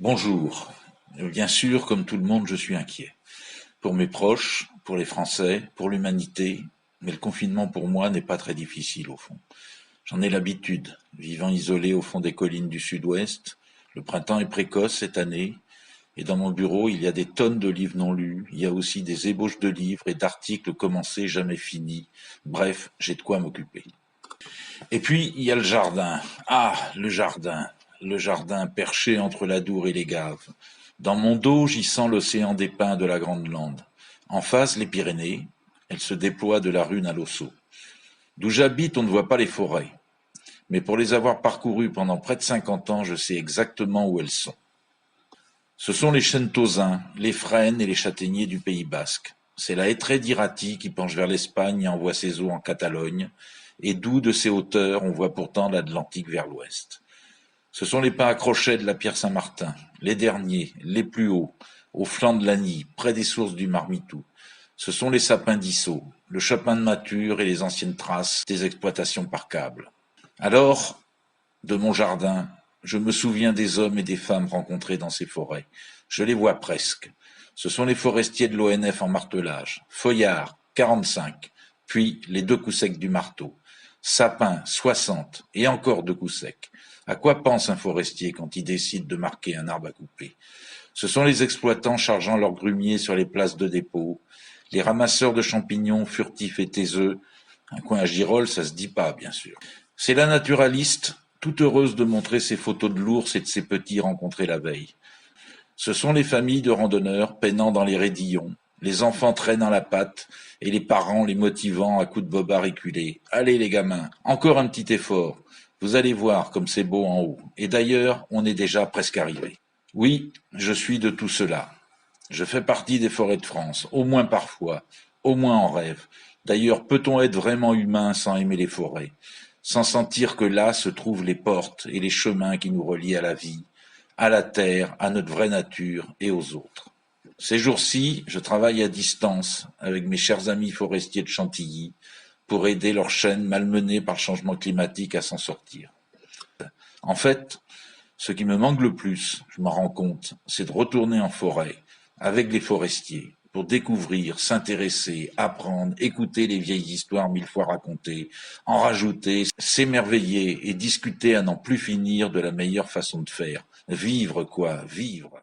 Bonjour. Bien sûr, comme tout le monde, je suis inquiet. Pour mes proches, pour les Français, pour l'humanité, mais le confinement pour moi n'est pas très difficile au fond. J'en ai l'habitude, vivant isolé au fond des collines du sud-ouest. Le printemps est précoce cette année, et dans mon bureau, il y a des tonnes de livres non lus, il y a aussi des ébauches de livres et d'articles commencés jamais finis. Bref, j'ai de quoi m'occuper. Et puis, il y a le jardin. Ah, le jardin perché entre l'Adour et les Gaves. Dans mon dos, j'y sens l'océan des pins de la Grande Lande. En face, les Pyrénées. Elles se déploient de la Rune à l'Ossau. D'où j'habite, on ne voit pas les forêts. Mais pour les avoir parcourues pendant près de 50 ans, je sais exactement où elles sont. Ce sont les chênes tauzins, les frênes et les châtaigniers du Pays basque. C'est la hétraie d'Irati qui penche vers l'Espagne et envoie ses eaux en Catalogne, et d'où de ces hauteurs on voit pourtant l'Atlantique vers l'ouest. Ce sont les pins à crochets de la pierre Saint-Martin, les derniers, les plus hauts, au flanc de l'Agny, près des sources du Marmitou. Ce sont les sapins d'Issau, le chopin de Mature et les anciennes traces des exploitations par câble. Alors, de mon jardin, je me souviens des hommes et des femmes rencontrés dans ces forêts. Je les vois presque. Ce sont les forestiers de l'ONF en martelage. Feuillard, 45, puis les 2 coups secs du marteau. Sapin, 60, et encore 2 coups secs. À quoi pense un forestier quand il décide de marquer un arbre à couper? Ce sont les exploitants chargeant leurs grumiers sur les places de dépôt, les ramasseurs de champignons furtifs et taiseux. Un coin à girolles, ça se dit pas, bien sûr. C'est la naturaliste, toute heureuse de montrer ses photos de l'ours et de ses petits rencontrés la veille. Ce sont les familles de randonneurs peinant dans les raidillons, les enfants traînant la patte et les parents les motivant à coups de bobards reculés. Allez les gamins, encore un petit effort. Vous allez voir comme c'est beau en haut. Et d'ailleurs, on est déjà presque arrivé. Oui, je suis de tout cela. Je fais partie des forêts de France, au moins parfois, au moins en rêve. D'ailleurs, peut-on être vraiment humain sans aimer les forêts, sans sentir que là se trouvent les portes et les chemins qui nous relient à la vie, à la terre, à notre vraie nature et aux autres? Ces jours-ci, je travaille à distance avec mes chers amis forestiers de Chantilly pour aider leurs chênes malmenés par le changement climatique à s'en sortir. En fait, ce qui me manque le plus, je m'en rends compte, c'est de retourner en forêt avec les forestiers pour découvrir, s'intéresser, apprendre, écouter les vieilles histoires 1000 fois racontées, en rajouter, s'émerveiller et discuter à n'en plus finir de la meilleure façon de faire. Vivre quoi, vivre.